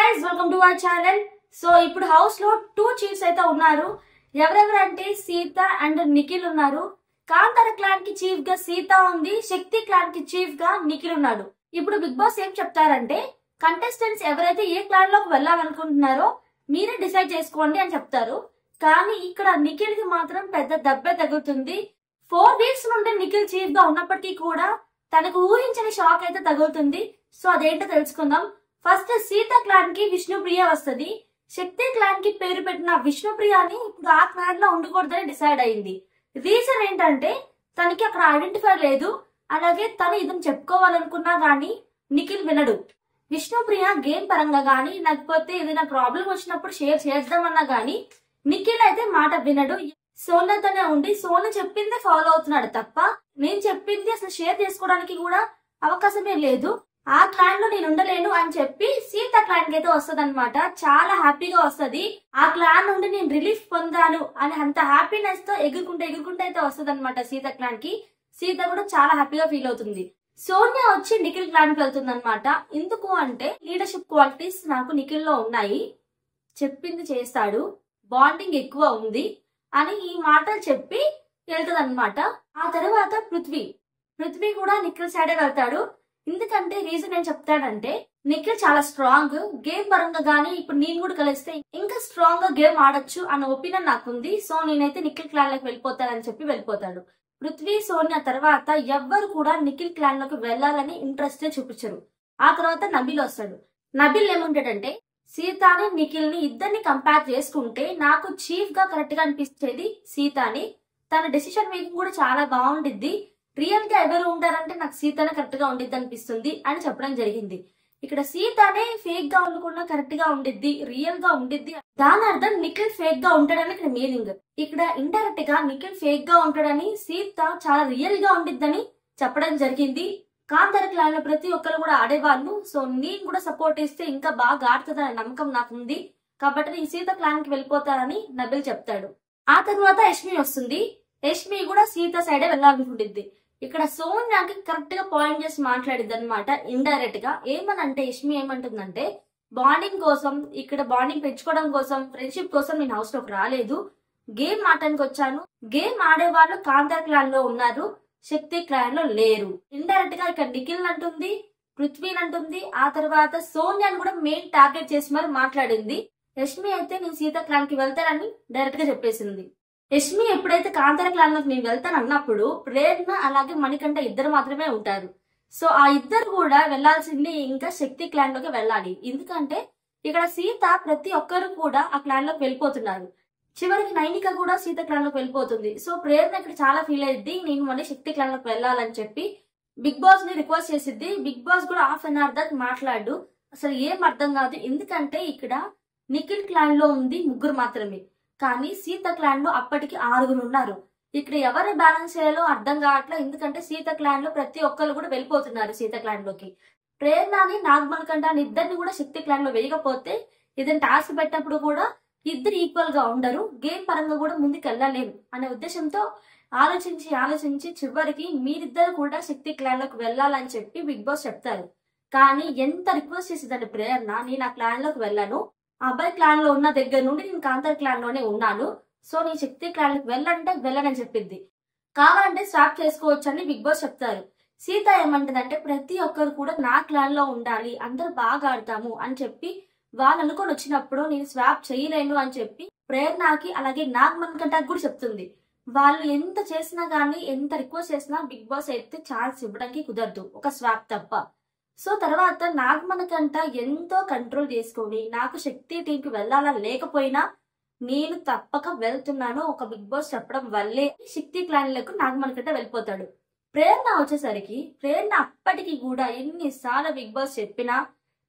guys, welcome to our channel. So ఇప్పుడు house లో 2 chiefs అయితే ఉన్నారు. ఎవరెవరంటే సీత అండ్ నిఖిల్ ఉన్నారు. కాంతార క్లాన్ కి చీఫ్ గా సీత ఉంది. శక్తి క్లాన్ కి చీఫ్ గా నిఖిల్ ఉన్నాడు. ఇప్పుడు బిగ్ బాస్ ఏం చెప్తారంటే కంటెస్టెంట్స్ ఎవరైతే ఏ క్లాన్ లోకి వెళ్ళాలనుకుంటున్నారో మీరే డిసైడ్ చేసుకోండి అని చెప్తారు. కానీ ఇక్కడ నిఖిల్ కి మాత్రం పెద్ద దెబ్బే తగులుతుంది. 4 వీక్స్ నుండి నిఖిల్ చీఫ్ గా ఉన్నప్పటికీ కూడా తనకు ఊహించని షాక్ అయితే తగులుతుంది. సో అదేంటో తెలుసుకుందాం. ఫస్ట్ సీత క్లాన్ కి విష్ణుప్రియ వస్తుంది. శక్తి క్లాన్ కి పేరు పెట్టిన విష్ణుప్రియని ఇప్పుడు ఆ క్లాన్ లో ఉండకూడదని డిసైడ్ అయింది. రీజన్ ఏంటంటే తనకి అక్కడ ఐడెంటిఫై లేదు. అలాగే తను ఇదని చెప్పుకోవాలనుకున్నా గానీ నిఖిల్ వినడు. విష్ణుప్రియ గేమ్ పరంగా గానీ లేకపోతే ఏదైనా ప్రాబ్లం వచ్చినప్పుడు షేర్ చేద్దామన్నా గానీ నిఖిల్ అయితే మాట వినడు. సోనతోనే ఉండి సోన చెప్పిందే ఫాలో అవుతున్నాడు తప్ప నేను చెప్పింది అసలు షేర్ చేసుకోవడానికి కూడా అవకాశమే లేదు. ఆ క్లాన్ లో నేను ఉండలేను అని చెప్పి సీత క్లాన్ కి అయితే వస్తుంది అనమాట. చాలా హ్యాపీగా వస్తుంది. ఆ క్లాన్ నుండి నేను రిలీఫ్ పొందాను అని అంత హ్యాపీనెస్ తో ఎగురుకుంటే అయితే వస్తుంది అనమాట సీత క్లాన్ కి. సీత కూడా చాలా హ్యాపీగా ఫీల్ అవుతుంది. సోనియా వచ్చి నిఖిల్ క్లాన్ కి వెళ్తుంది అనమాట. ఎందుకు అంటే లీడర్షిప్ క్వాలిటీస్ నాకు నిఖిల్ లో ఉన్నాయి, చెప్పింది చేస్తాడు, బాండింగ్ ఎక్కువ ఉంది అని ఈ మాటలు చెప్పి వెళ్తుంది అనమాట. ఆ తర్వాత పృథ్వీ కూడా నిఖిల్ సైడే వెళ్తాడు. ఎందుకంటే రీజన్ ఏం చెప్తాడంటే నిఖిల్ చాలా స్ట్రాంగ్, గేమ్ పరంగా గానీ ఇప్పుడు నేను కూడా కలిస్తే ఇంకా స్ట్రాంగ్ గా గేమ్ ఆడొచ్చు అన్న ఒపీనియన్ నాకుంది. సో నేనైతే నిఖిల్ క్లాన్ లోకి వెళ్ళిపోతానని చెప్పి వెళ్ళిపోతాడు. పృథ్వీ సోనియా తర్వాత ఎవ్వరు కూడా నిఖిల్ క్లాన్ లోకి వెళ్లాలని ఇంట్రెస్ట్ చూపించరు. ఆ తర్వాత నబిల్ వస్తాడు. నబిల్ ఏమంటాడంటే సీతాని నిఖిల్ ని ఇద్దరిని కంపేర్ చేసుకుంటే నాకు చీఫ్ గా కరెక్ట్ గా అనిపించేది సీతాని. తన డెసిషన్ మేకింగ్ కూడా చాలా బాగుండిద్ది. రియల్ గా ఎవరు ఉంటారంటే నాకు సీతనే కరెక్ట్ గా ఉండిద్ది అనిపిస్తుంది అని చెప్పడం జరిగింది. ఇక్కడ సీతనే ఫేక్ గా ఉండకుండా కరెక్ట్ గా ఉండిద్ది, రియల్ గా ఉండిద్ది. దాని అర్థం నిఖిల్ ఫేక్ గా ఉంటాడని ఇక్కడ మీనింగ్. ఇక్కడ ఇండైరెక్ట్ గా నిఖిల్ ఫేక్ గా ఉంటాడని సీత చాలా రియల్ గా ఉండిద్దని చెప్పడం జరిగింది. కాంతార క్లాన్ లో ప్రతి ఒక్కరు కూడా ఆడేవాళ్ళు. సో నేను కూడా సపోర్ట్ ఇస్తే ఇంకా బాగా ఆడుతుందనే నమ్మకం నాకుంది. కాబట్టి నేను సీత క్లాన్ కి వెళ్ళిపోతానని నబిల్ చెప్తాడు. ఆ తర్వాత యష్మి వస్తుంది. యష్మి కూడా సీత సైడే వెళ్ళాలనుకుంటుంది. ఇక్కడ సోనియాకి కరెక్ట్ గా పాయింట్ చేసి మాట్లాడిద్ది అనమాట ఇండైరెక్ట్ గా. ఏమనంటే యష్మి ఏమంటుందంటే బాండింగ్ కోసం, ఇక్కడ బాండింగ్ పెంచుకోవడం కోసం, ఫ్రెండ్షిప్ కోసం నేను హౌస్ లోకి రాలేదు, గేమ్ ఆడటానికి వచ్చాను. గేమ్ ఆడే వాళ్ళు కాంతార క్లాన్ లో ఉన్నారు, శక్తి క్లాన్ లో లేరు. ఇండైరెక్ట్ గా ఇక్కడ నిఖిల్ అంటుంది, పృథ్వీని అంటుంది. ఆ తర్వాత సోనియాని కూడా మెయిన్ టార్గెట్ చేసి మరి మాట్లాడింది. యష్మి అయితే నేను సీత క్లాన్ కి వెళ్తానని డైరెక్ట్ గా చెప్పేసింది. యష్మి ఎప్పుడైతే కాంతార క్లాన్ లోకి నేను వెళ్తాను అన్నప్పుడు ప్రేరణ అలాగే మణికంఠ ఇద్దరు మాత్రమే ఉంటారు. సో ఆ ఇద్దరు కూడా వెళ్లాల్సింది ఇంకా శక్తి క్లాన్ లోకి వెళ్ళాలి. ఎందుకంటే ఇక్కడ సీత ప్రతి ఒక్కరు కూడా ఆ క్లాన్ లోకి వెళ్ళిపోతున్నారు. చివరికి నైనిక కూడా సీత క్లాన్ లోకి వెళ్ళిపోతుంది. సో ప్రేరణ ఇక్కడ చాలా ఫీల్ అయ్యింది, నేను మళ్ళీ శక్తి క్లాన్ లోకి వెళ్ళాలని చెప్పి బిగ్ బాస్ ని రిక్వెస్ట్ చేసిద్ది. బిగ్ బాస్ కూడా హాఫ్ అన్ అవర్ దాకా మాట్లాడు, అసలు ఏం అర్థం కాదు. ఎందుకంటే ఇక్కడ నిఖిల్ క్లాన్ లో ఉంది 3 మాత్రమే, కానీ సీత క్లాన్ లో అప్పటికి 6 ఉన్నారు. ఇక్కడ ఎవరిని బ్యాలెన్స్ చేయాలో అర్థం కావట్లేదు. ఎందుకంటే సీత క్లాన్ లో ప్రతి ఒక్కరు కూడా వెళ్ళిపోతున్నారు సీత క్లాన్ లోకి. ప్రేరణని నాగమణికంఠ ఇద్దరిని కూడా శక్తి క్లాన్ లో వేయకపోతే ఏదైనా టాస్క్ పెట్టినప్పుడు కూడా ఇద్దరు ఈక్వల్ గా ఉండరు, గేమ్ పరంగా కూడా ముందుకు వెళ్ళలేము అనే ఉద్దేశంతో ఆలోచించి చివరికి మీరిద్దరు కూడా శక్తి క్లాన్ లోకి వెళ్ళాలని చెప్పి బిగ్ బాస్ చెప్తారు. కానీ ఎంత రిక్వెస్ట్ చేసేదంటే ప్రేరణ, నేను ఆ క్లాన్ లోకి వెళ్ళాను, అబ్బాయి క్లాన్ లో ఉన్న దగ్గర నుండి నేను కాంతార క్లాన్ లోనే ఉన్నాను, సో నీ శక్తి క్లాన్ లోకి వెళ్ళంటే వెళ్ళనని చెప్పింది. కావాలంటే స్వాప్ చేసుకోవచ్చు అని బిగ్ బాస్ చెప్తారు. సీత ఏమంటదంటే ప్రతి ఒక్కరు కూడా నా క్లాన్ లో ఉండాలి, అందరు బాగా ఆడతాము అని చెప్పి వాళ్ళు అనుకొని వచ్చినప్పుడు నేను స్వాప్ చేయలేను అని చెప్పి ప్రేరణకి అలాగే నాగమణికంఠకి కూడా చెప్తుంది. వాళ్ళు ఎంత చేసినా గానీ ఎంత రిక్వెస్ట్ చేసినా బిగ్ బాస్ అయితే ఛాన్స్ ఇవ్వడానికి కుదరదు, ఒక స్వాప్ తప్ప. సో తర్వాత నాగమణికంఠ ఎంతో కంట్రోల్ చేసుకొని నాకు శక్తి టీం కి వెళ్ళాలని లేకపోయినా నేను తప్పక వెళ్తున్నాను ఒక బిగ్ బాస్ చెప్పడం వల్లే శక్తి క్లాన్ లకు నాగమణికంఠ వెళ్ళిపోతాడు. ప్రేరణ వచ్చేసరికి ప్రేరణ అప్పటికి కూడా ఎన్నిసార్లు బిగ్ బాస్ చెప్పినా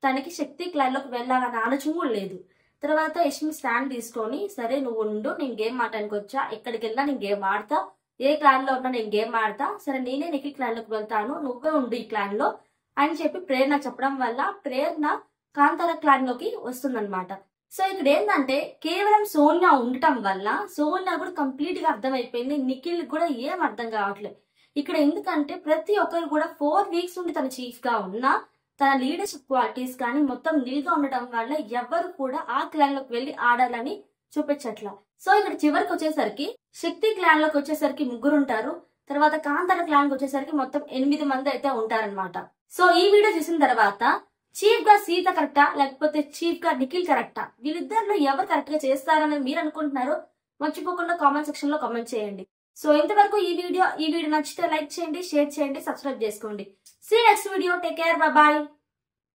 తనకి శక్తి క్లాన్ లోకి వెళ్ళాలని ఆలోచన కూడా లేదు. తర్వాత యష్మి స్టాండ్ తీసుకొని సరే నువ్వు ఉండు, నేను గేమ్ ఆడటానికి వచ్చా, ఎక్కడికి వెళ్ళినా నేను గేమ్ ఆడతా, ఏ క్లాన్ లో ఉన్నా నేను గేమ్ ఆడతా, సరే నేనే నిఖిల్ క్లాన్ లోకి వెళ్తాను, నువ్వే ఉండు ఈ క్లాన్ లో అని చెప్పి ప్రేరణ చెప్పడం వల్ల ప్రేరణ కాంతార క్లాన్ లోకి వస్తుందన్నమాట. సో ఇక్కడ ఏంటంటే కేవలం సోనియా ఉండటం వల్ల సోనియా కూడా కంప్లీట్ గా అర్థమైపోయింది, నిఖిల్ కూడా ఏం అర్థం కావట్లేదు ఇక్కడ. ఎందుకంటే ప్రతి ఒక్కరు కూడా 4 వీక్స్ నుండి తన చీఫ్ గా ఉన్నా తన లీడర్షిప్ క్వాలిటీస్ కానీ మొత్తం నిల్గా ఉండటం వల్ల ఎవ్వరు కూడా ఆ క్లాన్ లోకి వెళ్ళి ఆడాలని చూపించట్లా. సో ఇక్కడ చివరికి వచ్చేసరికి శక్తి క్లాన్ లోకి వచ్చేసరికి 3 ఉంటారు. తర్వాత కాంతార క్లాన్ కి వచ్చేసరికి మొత్తం 8 మంది అయితే ఉంటారనమాట. సో ఈ వీడియో చూసిన తర్వాత చీఫ్ గా సీత కరెక్టా లేకపోతే చీఫ్ గా నిఖిల్ కరెక్టా, వీళ్ళిద్దరిలో ఎవరు కరెక్ట్ గా చేస్తారని మీరు అనుకుంటున్నారో మర్చిపోకుండా కామెంట్ సెక్షన్ లో కామెంట్ చేయండి. సో ఇంతవరకు ఈ వీడియో నచ్చితే లైక్ చేయండి, షేర్ చేయండి, సబ్స్క్రైబ్ చేసుకోండి. See next video. Take care, bye bye.